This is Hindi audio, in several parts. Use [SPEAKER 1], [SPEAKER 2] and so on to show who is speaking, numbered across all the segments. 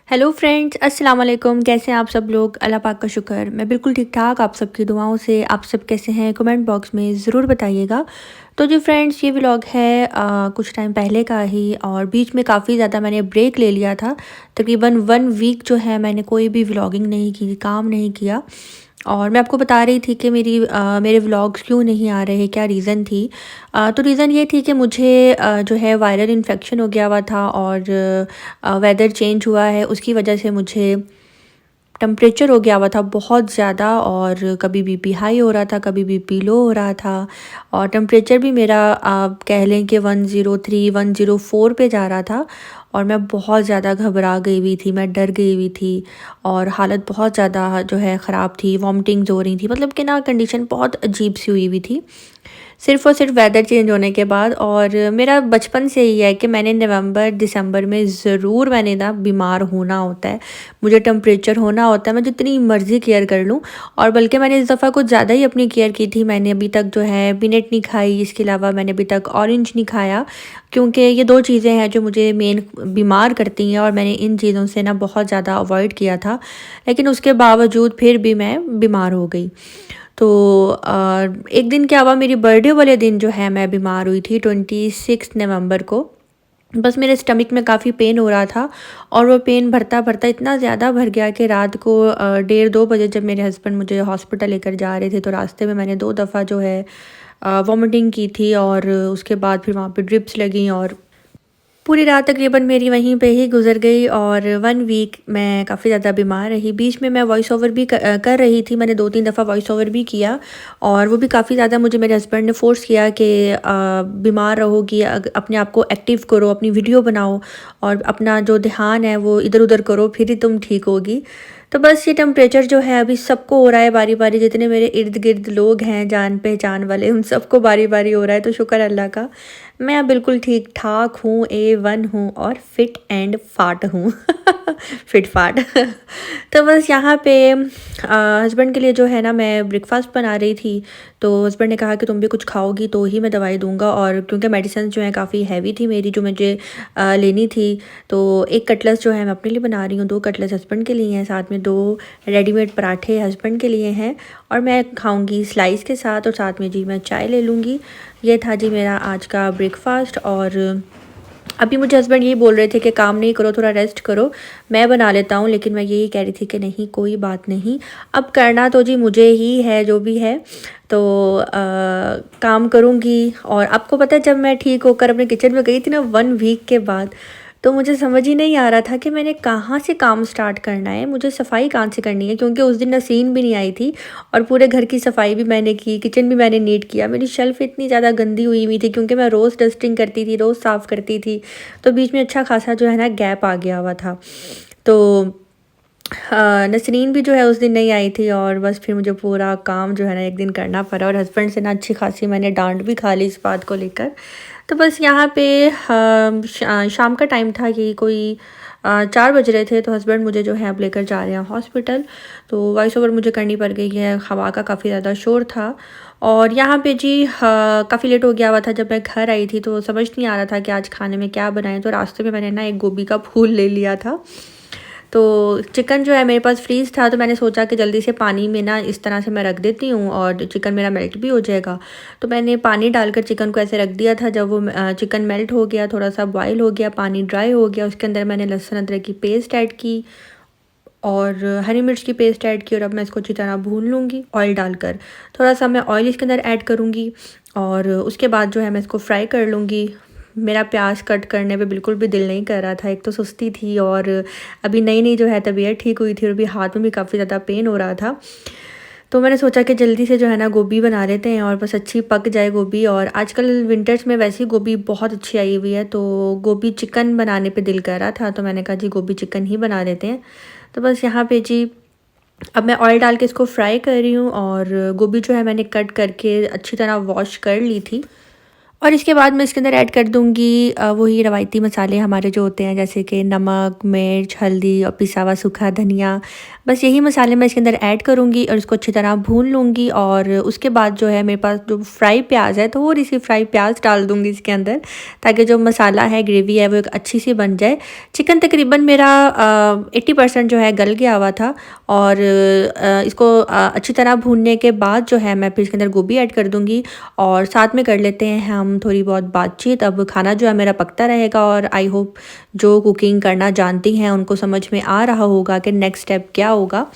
[SPEAKER 1] हेलो फ्रेंड्स, अस्सलाम वालेकुम। कैसे हैं आप सब लोग? अल्लाह पाक का शुक्र, मैं बिल्कुल ठीक ठाक। आप सबकी दुआओं से आप सब कैसे हैं? कमेंट बॉक्स में ज़रूर बताइएगा। तो जी फ्रेंड्स, ये व्लॉग है कुछ टाइम पहले का ही, और बीच में काफ़ी ज़्यादा मैंने ब्रेक ले लिया था। तकरीबन 1 वीक जो है मैंने कोई भी व्लॉगिंग नहीं की, काम नहीं किया। और मैं आपको बता रही थी कि मेरे व्लॉग्स क्यों नहीं आ रहे, क्या रीज़न थी। तो रीज़न ये थी कि मुझे जो है वायरल इन्फेक्शन हो गया हुआ था, और वेदर चेंज हुआ है, उसकी वजह से मुझे टेम्परेचर हो गया हुआ था बहुत ज़्यादा। और कभी बीपी हाई हो रहा था, कभी बीपी लो हो रहा था। और टेम्परेचर भी मेरा आप कह लें कि 103 104 पे जा रहा था। और मैं बहुत ज़्यादा घबरा गई हुई थी, मैं डर गई हुई थी। और हालत बहुत ज़्यादा जो है ख़राब थी, वॉमिटिंग्स हो रही थी, मतलब कि ना कंडीशन बहुत अजीब सी हुई हुई थी, सिर्फ़ और सिर्फ वेदर चेंज होने के बाद। और मेरा बचपन से ही है कि मैंने नवंबर दिसंबर में ज़रूर मैंने ना बीमार होना होता है, मुझे टेम्परेचर होना होता है, मैं जितनी मर्ज़ी केयर कर लूँ। और बल्कि मैंने इस दफ़ा कुछ ज़्यादा ही अपनी केयर की थी। मैंने अभी तक जो है पीनट नहीं खाई, इसके अलावा मैंने अभी तक ऑरेंज नहीं खाया, क्योंकि ये 2 चीज़ें हैं जो मुझे मेन बीमार करती हैं, और मैंने इन चीज़ों से ना बहुत ज़्यादा अवॉइड किया था। लेकिन उसके बावजूद फिर भी मैं बीमार हो गई। तो एक दिन क्या हुआ, मेरी बर्थडे वाले दिन जो है मैं बीमार हुई थी 26 नवंबर को। बस मेरे स्टमक में काफ़ी पेन हो रहा था, और वो पेन भरता भरता इतना ज़्यादा भर गया कि रात को 1:30-2 बजे जब मेरे हस्बैंड मुझे हॉस्पिटल लेकर जा रहे थे, तो रास्ते में मैंने 2 दफ़ा जो है वॉमिटिंग की थी। और उसके बाद फिर वहाँ पे ड्रिप्स लगी, और पूरी रात तकरीबन मेरी वहीं पे ही गुजर गई। और 1 वीक मैं काफ़ी ज़्यादा बीमार रही। बीच में मैं वॉइस ओवर भी कर रही थी, मैंने 2-3 दफ़ा वॉइस ओवर भी किया। और वो भी काफ़ी ज़्यादा मुझे मेरे हस्बैंड ने फ़ोर्स किया कि बीमार रहोगी, अपने आप को एक्टिव करो, अपनी वीडियो बनाओ, और अपना जो ध्यान है वो इधर उधर करो, फिर ही तुम ठीक होगी। तो बस ये टेम्परेचर जो है अभी सबको हो रहा है बारी बारी, जितने मेरे इर्द गिर्द लोग हैं जान पहचान वाले, उन सबको बारी बारी हो रहा है। तो शुक्र अल्लाह का, मैं अब बिल्कुल ठीक ठाक हूँ, A1 हूँ, और फिट एंड फाट हूँ। फिट फाट। तो बस यहाँ पे हस्बैंड के लिए जो है ना, मैं ब्रेकफास्ट बना रही थी। तो हस्बैंड ने कहा कि तुम भी कुछ खाओगी तो ही मैं दवाई दूंगा, और क्योंकि मेडिसिन जो है काफ़ी हैवी थी मेरी, जो मुझे लेनी थी। तो एक कटलेस जो है मैं अपने लिए बना रही हूँ, 2 कटलेस हस्बैंड के लिए हैं, साथ में 2 रेडीमेड पराठे हस्बैंड के लिए हैं। और मैं खाऊंगी स्लाइस के साथ, और साथ में जी मैं चाय ले लूँगी। ये था जी मेरा आज का ब्रेकफास्ट। और अभी मुझे हस्बैंड यही बोल रहे थे कि काम नहीं करो, थोड़ा रेस्ट करो, मैं बना लेता हूँ। लेकिन मैं यही कह रही थी कि नहीं, कोई बात नहीं, अब करना तो जी मुझे ही है, जो भी है। तो काम करूँगी। और आपको पता है, जब मैं ठीक होकर अपने किचन में गई थी ना 1 वीक के बाद, तो मुझे समझ ही नहीं आ रहा था कि मैंने कहाँ से काम स्टार्ट करना है, मुझे सफाई कहाँ से करनी है, क्योंकि उस दिन नसीन भी नहीं आई थी। और पूरे घर की सफाई भी मैंने की, किचन भी मैंने नीट किया। मेरी शेल्फ़ इतनी ज़्यादा गंदी हुई हुई थी, क्योंकि मैं रोज़ डस्टिंग करती थी, रोज़ साफ़ करती थी। तो बीच में अच्छा खासा जो है ना गैप आ गया हुआ था। तो नसरीन भी जो है उस दिन नहीं आई थी, और बस फिर मुझे पूरा काम जो है ना एक दिन करना पड़ा। और हस्बैंड से ना अच्छी खासी मैंने डांट भी खा ली इस बात को लेकर। तो बस यहाँ पे शाम का टाइम था, कि कोई 4 बज रहे थे। तो हस्बैंड मुझे जो है अब लेकर जा रहे हैं हॉस्पिटल। तो वॉइस ओवर मुझे करनी पड़ गई है, हवा का काफ़ी ज़्यादा शोर था। और यहाँ पे जी काफ़ी लेट हो गया हुआ था। जब मैं घर आई थी तो समझ नहीं आ रहा था कि आज खाने में क्या बनाएं। तो रास्ते में मैंने ना एक गोभी का फूल ले लिया था। तो चिकन जो है मेरे पास फ्रीज़ था, तो मैंने सोचा कि जल्दी से पानी में ना इस तरह से मैं रख देती हूँ, और चिकन मेरा मेल्ट भी हो जाएगा। तो मैंने पानी डालकर चिकन को ऐसे रख दिया था। जब वो चिकन मेल्ट हो गया, थोड़ा सा बॉयल हो गया, पानी ड्राई हो गया, उसके अंदर मैंने लहसुन अदरक की पेस्ट ऐड की, और हरी मिर्च की पेस्ट ऐड की। और अब मैं इसको अच्छी तरह भून लूँगी ऑयल डालकर। थोड़ा सा मैं ऑयल इसके अंदर ऐड करूँगी, और उसके बाद जो है मैं इसको फ्राई कर लूँगी। मेरा प्याज कट करने पे बिल्कुल भी दिल नहीं कर रहा था, एक तो सुस्ती थी, और अभी नई नई जो है तबीयत ठीक हुई थी, और अभी हाथ में भी काफ़ी ज़्यादा पेन हो रहा था। तो मैंने सोचा कि जल्दी से जो है ना गोभी बना लेते हैं, और बस अच्छी पक जाए गोभी। और आजकल विंटर्स में वैसी गोभी बहुत अच्छी आई हुई है, तो गोभी चिकन बनाने पे दिल कर रहा था, तो मैंने कहा जी गोभी चिकन ही बना लेते हैं। तो बस यहाँ पे जी अब मैं ऑयल डाल के इसको फ्राई कर रही हूँ। और गोभी जो है मैंने कट करके अच्छी तरह वॉश कर ली थी। और इसके बाद मैं इसके अंदर ऐड कर दूँगी वही रवायती मसाले हमारे जो होते हैं, जैसे कि नमक, मिर्च, हल्दी और पिसा हुआ सूखा धनिया। बस यही मसाले मैं इसके अंदर ऐड करूँगी और इसको अच्छी तरह भून लूँगी। और उसके बाद जो है मेरे पास जो फ्राई प्याज़ है, थोड़ी-सी फ्राई प्याज़ डाल दूँगी इसके अंदर, ताकि जो मसाला है, ग्रेवी है, वो एक अच्छी-सी बन जाए। चिकन तकरीबन मेरा 80% जो है गल गया हुआ था। और इसको अच्छी तरह भूनने के बाद जो है मैं फिर इसके अंदर गोभी ऐड कर दूँगी और साथ में कर लेते हैं हम थोड़ी बहुत बातचीत। अब खाना जो है मेरा पकता रहेगा और आई होप जो कुकिंग करना जानती हैं उनको समझ में आ रहा होगा कि नेक्स्ट स्टेप क्या होगा।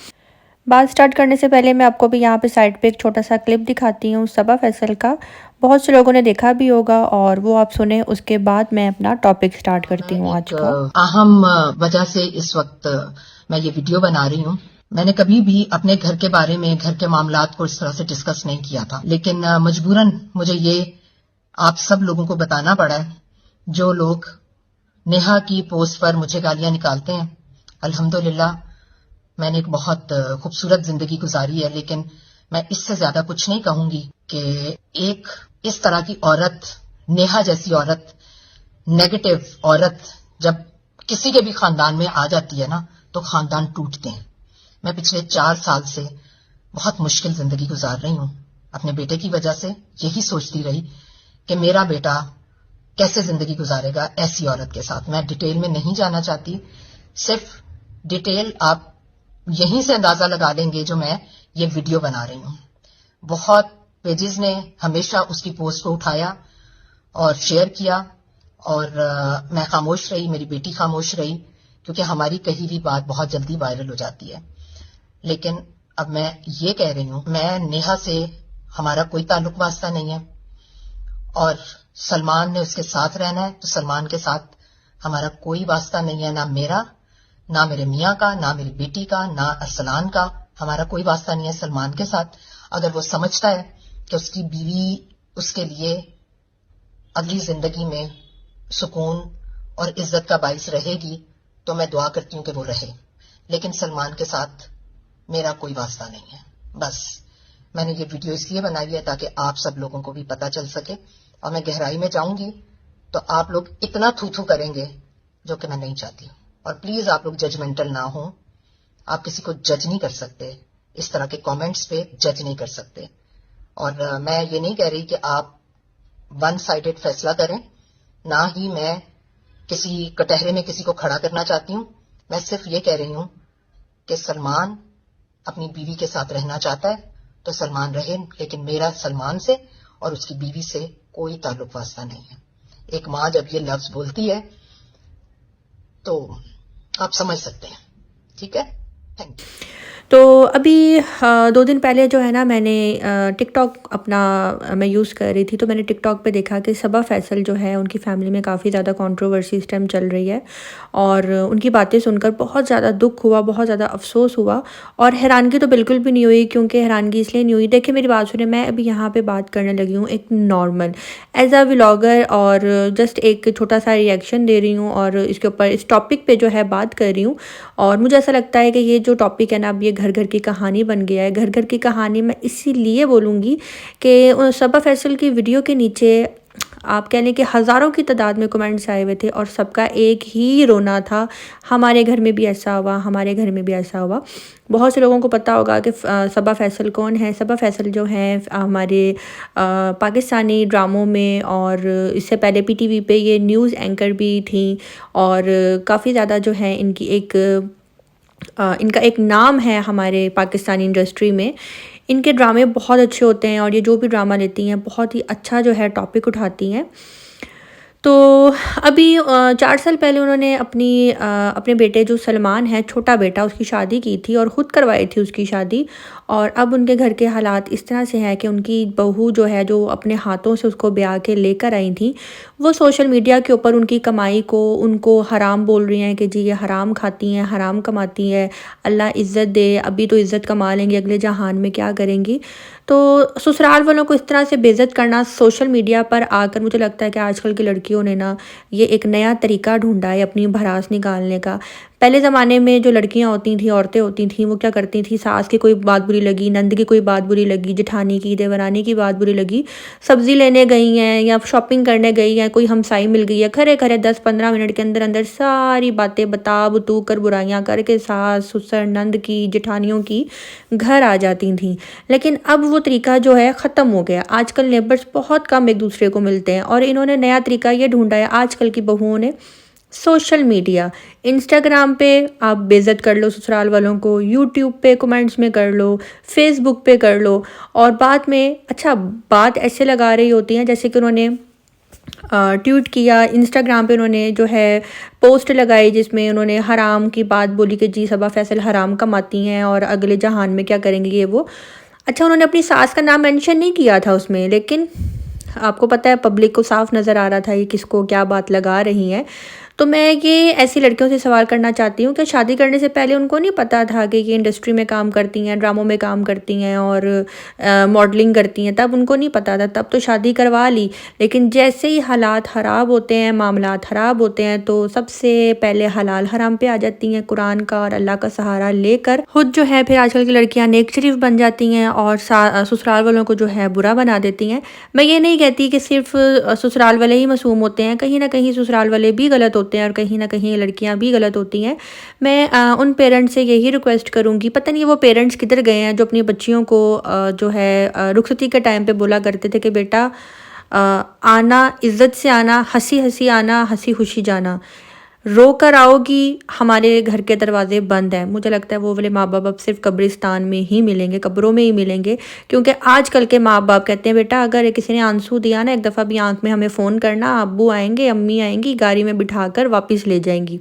[SPEAKER 1] बात स्टार्ट करने से पहले मैं आपको भी यहाँ पे साइड पे एक छोटा सा क्लिप दिखाती हूँ सबा फैसल का। बहुत से लोगों ने देखा भी होगा और वो आप सुने, उसके बाद मैं अपना टॉपिक स्टार्ट करती हूँ आज का।
[SPEAKER 2] अहम वजह से इस वक्त मैं ये वीडियो बना रही हूँ। मैंने कभी भी अपने घर के बारे में, घर के मामलात को इस तरह से डिस्कस नहीं किया था, लेकिन मजबूरन मुझे ये आप सब लोगों को बताना पड़ा है। जो लोग नेहा की पोस्ट पर मुझे गालियां निकालते हैं, अल्हम्दुलिल्लाह मैंने एक बहुत खूबसूरत जिंदगी गुजारी है, लेकिन मैं इससे ज्यादा कुछ नहीं कहूंगी कि एक इस तरह की औरत, नेहा जैसी औरत, नेगेटिव औरत जब किसी के भी खानदान में आ जाती है ना, तो खानदान टूटते हैं। मैं पिछले 4 साल से बहुत मुश्किल जिंदगी गुजार रही हूं अपने बेटे की वजह से। यही सोचती रही कि मेरा बेटा कैसे जिंदगी गुजारेगा ऐसी औरत के साथ। मैं डिटेल में नहीं जाना चाहती, सिर्फ डिटेल आप यहीं से अंदाजा लगा लेंगे जो मैं ये वीडियो बना रही हूं। बहुत पेजेस ने हमेशा उसकी पोस्ट को उठाया और शेयर किया और मैं खामोश रही, मेरी बेटी खामोश रही, क्योंकि हमारी कही हुई बात बहुत जल्दी वायरल हो जाती है। लेकिन अब मैं ये कह रही हूं, मैं नेहा से हमारा कोई ताल्लुक वास्ता नहीं है और सलमान ने उसके साथ रहना है तो सलमान के साथ हमारा कोई वास्ता नहीं है, ना मेरा, ना मेरे मियाँ का, ना मेरी बेटी का, ना अरसलान का। हमारा कोई वास्ता नहीं है सलमान के साथ। अगर वो समझता है कि उसकी बीवी उसके लिए अगली जिंदगी में सुकून और इज्जत का बाइस रहेगी तो मैं दुआ करती हूँ कि वो रहे, लेकिन सलमान के साथ मेरा कोई वास्ता नहीं है। बस मैंने ये वीडियो इसलिए बनाई है ताकि आप सब लोगों को भी पता चल सके, और मैं गहराई में जाऊंगी तो आप लोग इतना थू थू करेंगे जो कि मैं नहीं चाहती। और प्लीज आप लोग जजमेंटल ना हो, आप किसी को जज नहीं कर सकते, इस तरह के कमेंट्स पे जज नहीं कर सकते। और मैं ये नहीं कह रही कि आप वन साइडेड फैसला करें, ना ही मैं किसी कटहरे में किसी को खड़ा करना चाहती हूं। मैं सिर्फ ये कह रही हूं कि सलमान अपनी बीवी के साथ रहना चाहता है तो सलमान रहे, लेकिन मेरा सलमान से और उसकी बीवी से कोई ताल्लुक वास्ता नहीं है। एक माँ जब ये लफ्ज बोलती है तो आप समझ सकते हैं, ठीक है। Thank you.
[SPEAKER 1] तो अभी 2 दिन पहले जो है ना, मैंने टिकटॉक अपना मैं यूज़ कर रही थी, तो मैंने टिकटॉक पे देखा कि सबा फैसल जो है उनकी फ़ैमिली में काफ़ी ज़्यादा कंट्रोवर्सी इस टाइम चल रही है। और उनकी बातें सुनकर बहुत ज़्यादा दुख हुआ, बहुत ज़्यादा अफसोस हुआ। और हैरानगी तो बिल्कुल भी नहीं हुई, क्योंकि हैरानगी इसलिए नहीं हुई, देखिए मेरी बात सुने, मैं अभी यहाँ पे बात करने लगी हूँ एक नॉर्मल एज अ व्लॉगर, और जस्ट एक छोटा सा रिएक्शन दे रही हूँ और इसके ऊपर इस टॉपिक पे जो है बात कर रही हूँ। और मुझे ऐसा लगता है कि ये जो टॉपिक है ना, अब ये घर घर की कहानी बन गया है। घर घर की कहानी मैं इसीलिए बोलूँगी कि सबा फैसल की वीडियो के नीचे आप कह लें कि हज़ारों की तादाद में कमेंट्स आए हुए थे और सबका एक ही रोना था, हमारे घर में भी ऐसा हुआ, हमारे घर में भी ऐसा हुआ। बहुत से लोगों को पता होगा कि सबा फैसल कौन है। सबा फैसल जो हैं हमारे पाकिस्तानी ड्रामों में, और इससे पहले पीटीवी पे ये न्यूज़ एंकर भी थी। और काफ़ी ज़्यादा जो है इनका एक नाम है हमारे पाकिस्तानी इंडस्ट्री में। इनके ड्रामे बहुत अच्छे होते हैं और ये जो भी ड्रामा लेती हैं बहुत ही अच्छा जो है टॉपिक उठाती हैं। तो अभी 4 साल पहले उन्होंने अपने बेटे जो सलमान है, छोटा बेटा, उसकी शादी की थी और ख़ुद करवाई थी उसकी शादी। और अब उनके घर के हालात इस तरह से हैं कि उनकी बहू जो है, जो अपने हाथों से उसको ब्याह के लेकर आई थी, वो सोशल मीडिया के ऊपर उनकी कमाई को उनको हराम बोल रही हैं कि जी ये हराम खाती हैं, हराम कमाती हैं, अल्लाह इज़्ज़त दे, अभी तो इज़्ज़त कमा लेंगी, अगले जहान में क्या करेंगी। तो ससुराल वालों को इस तरह से बेइज्जत करना सोशल मीडिया पर आकर, मुझे लगता है कि आजकल की लड़कियों ने ना ये एक नया तरीका ढूंढा है अपनी भड़ास निकालने का। पहले ज़माने में जो लड़कियां होती थी, औरतें होती थी, वो क्या करती थी, सास की कोई बात बुरी लगी, नंद की कोई बात बुरी लगी, जेठानी की, देवरानी की बात बुरी लगी, सब्ज़ी लेने गई हैं या शॉपिंग करने गई हैं, कोई हमसाई मिल गई है, खरे खरे 10-15 मिनट के अंदर अंदर सारी बातें बता बतू कर, बुराइयां करके सास ससुर नंद की, जेठानियों की घर आ जाती थी। लेकिन अब वो तरीका जो है ख़त्म हो गया। आजकल नेबर्स बहुत कम एक दूसरे को मिलते हैं और इन्होंने नया तरीका ये ढूंढा है आजकल की बहुओं ने, सोशल मीडिया। इंस्टाग्राम पे आप बेइज्जत कर लो ससुराल वालों को, यूट्यूब पे कमेंट्स में कर लो, फेसबुक पे कर लो, और बाद में अच्छा बात ऐसे लगा रही होती हैं जैसे कि उन्होंने ट्वीट किया, इंस्टाग्राम पे उन्होंने जो है पोस्ट लगाई जिसमें उन्होंने हराम की बात बोली कि जी सबा फैसल हराम कमाती हैं और अगले जहान में क्या करेंगे ये वो। अच्छा, उन्होंने अपनी सास का नाम मेंशन नहीं किया था उसमें, लेकिन आपको पता है पब्लिक को साफ नज़र आ रहा था ये किसको क्या बात लगा रही हैं। तो मैं ये ऐसी लड़कियों से सवाल करना चाहती हूँ कि शादी करने से पहले उनको नहीं पता था कि ये इंडस्ट्री में काम करती हैं, ड्रामों में काम करती हैं और मॉडलिंग करती हैं, तब उनको नहीं पता था, तब तो शादी करवा ली। लेकिन जैसे ही हालात ख़राब होते हैं, मामलात ख़राब होते हैं, तो सबसे पहले हलाल हराम पे आ जाती हैं, कुरान का और अल्लाह का सहारा लेकर खुद जो है फिर आजकल की लड़कियां नेक शरीफ बन जाती हैं और ससुराल वालों को जो है बुरा बना देती हैं। मैं ये नहीं कहती कि सिर्फ ससुराल वाले ही मासूम होते हैं, कहीं ना कहीं ससुराल वाले भी गलत होते हैं और कहीं ना कहीं लड़कियां भी गलत होती हैं। मैं उन पेरेंट्स से यही रिक्वेस्ट करूंगी, पता नहीं वो पेरेंट्स किधर गए हैं जो अपनी बच्चियों को जो है रुखसती के टाइम पे बोला करते थे कि बेटा आना इज़्ज़त से आना, हंसी हंसी आना, हंसी खुशी जाना, रो कर आओगी हमारे घर के दरवाजे बंद हैं। मुझे लगता है वो वाले माँ बाप अब सिर्फ कब्रिस्तान में ही मिलेंगे, कब्रों में ही मिलेंगे, क्योंकि आजकल के माँ बाप कहते हैं बेटा अगर किसी ने आंसू दिया ना एक दफ़ा भी आंख में, हमें फ़ोन करना, अब्बू आएंगे अम्मी आएंगी, गाड़ी में बिठा कर वापस ले जाएंगी।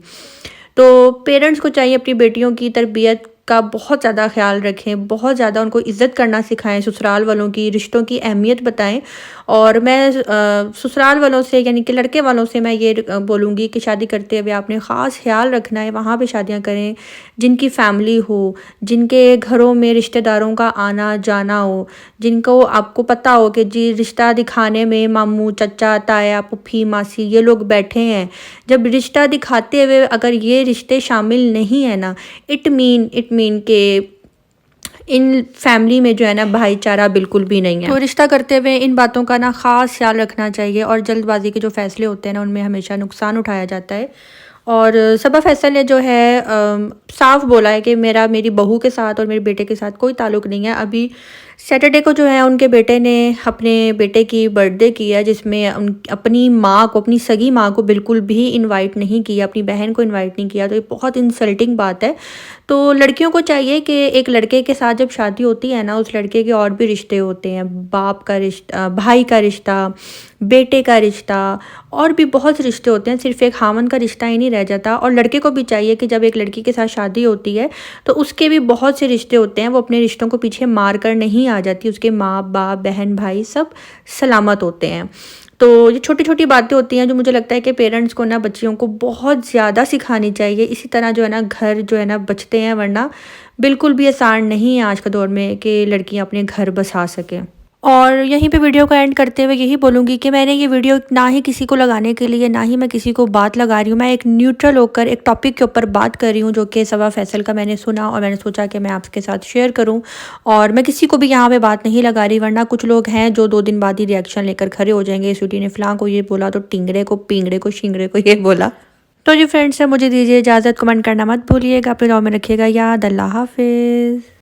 [SPEAKER 1] तो पेरेंट्स को चाहिए अपनी बेटियों की तरबियत का बहुत ज़्यादा ख्याल रखें, बहुत ज़्यादा उनको इज़्ज़त करना सिखाएं, ससुराल वालों की रिश्तों की अहमियत बताएं। और मैं ससुराल वालों से यानी कि लड़के वालों से मैं ये बोलूँगी कि शादी करते हुए आपने ख़ास ख्याल रखना है, वहाँ पे शादियाँ करें जिनकी फैमिली हो, जिनके घरों में रिश्तेदारों का आना जाना हो, जिनको आपको पता हो कि जी रिश्ता दिखाने में मामू चाचा ताया पुप्पी मासी ये लोग बैठे हैं। जब रिश्ता दिखाते हुए अगर ये रिश्ते शामिल नहीं है ना, इट मीन के इन फैमिली में जो है ना भाईचारा बिल्कुल भी नहीं है। तो रिश्ता करते हुए इन बातों का ना ख़ास ख्याल रखना चाहिए और जल्दबाजी के जो फ़ैसले होते हैं ना उनमें हमेशा नुकसान उठाया जाता है। और सबा फैसल ने जो है साफ बोला है कि मेरी बहू के साथ और मेरे बेटे के साथ कोई ताल्लुक़ नहीं है। अभी सैटरडे को जो है उनके बेटे ने अपने बेटे की बर्थडे की है जिसमें अपनी माँ को, अपनी सगी माँ को बिल्कुल भी इनवाइट नहीं किया, अपनी बहन को इनवाइट नहीं किया। तो ये बहुत इंसल्टिंग बात है। तो लड़कियों को चाहिए कि एक लड़के के साथ जब शादी होती है ना, उस लड़के के और भी रिश्ते होते हैं, बाप का रिश्ता, भाई का रिश्ता, बेटे का रिश्ता, और भी बहुत से रिश्ते होते हैं, सिर्फ एक खामन का रिश्ता ही नहीं रह जाता। और लड़के को भी चाहिए कि जब एक लड़की के साथ शादी होती है तो उसके भी बहुत से रिश्ते होते हैं, वो अपने रिश्तों को पीछे मार कर नहीं आ जाती, उसके माँ बाप बहन भाई सब सलामत होते हैं। तो ये छोटी छोटी बातें होती हैं जो मुझे लगता है कि पेरेंट्स को ना बच्चियों को बहुत ज़्यादा सिखानी चाहिए। इसी तरह जो है ना घर जो है ना बचते हैं, वरना बिल्कुल भी आसान नहीं है आज के दौर में कि लड़कियां अपने घर बसा सकें। और यहीं पे वीडियो को एंड करते हुए यही बोलूँगी कि मैंने ये वीडियो ना ही किसी को लगाने के लिए, ना ही मैं किसी को बात लगा रही हूँ। मैं एक न्यूट्रल होकर एक टॉपिक के ऊपर बात कर रही हूँ जो कि सबा फैसल का मैंने सुना और मैंने सोचा कि मैं आपके साथ शेयर करूँ। और मैं किसी को भी यहाँ पे बात नहीं लगा रही, वरना कुछ लोग हैं जो 2 दिन बाद ही रिएक्शन लेकर खड़े हो जाएंगे, स्वीटी ने फ़लाँ को ये बोला तो टिंगरे को पिंगड़े को शिंगड़े को ये बोला। तो जी फ्रेंड्स, मुझे दीजिए इजाज़त, कमेंट करना मत भूलिएगा, अपने दुआ में रखिएगा याद। अल्लाह हाफिज़।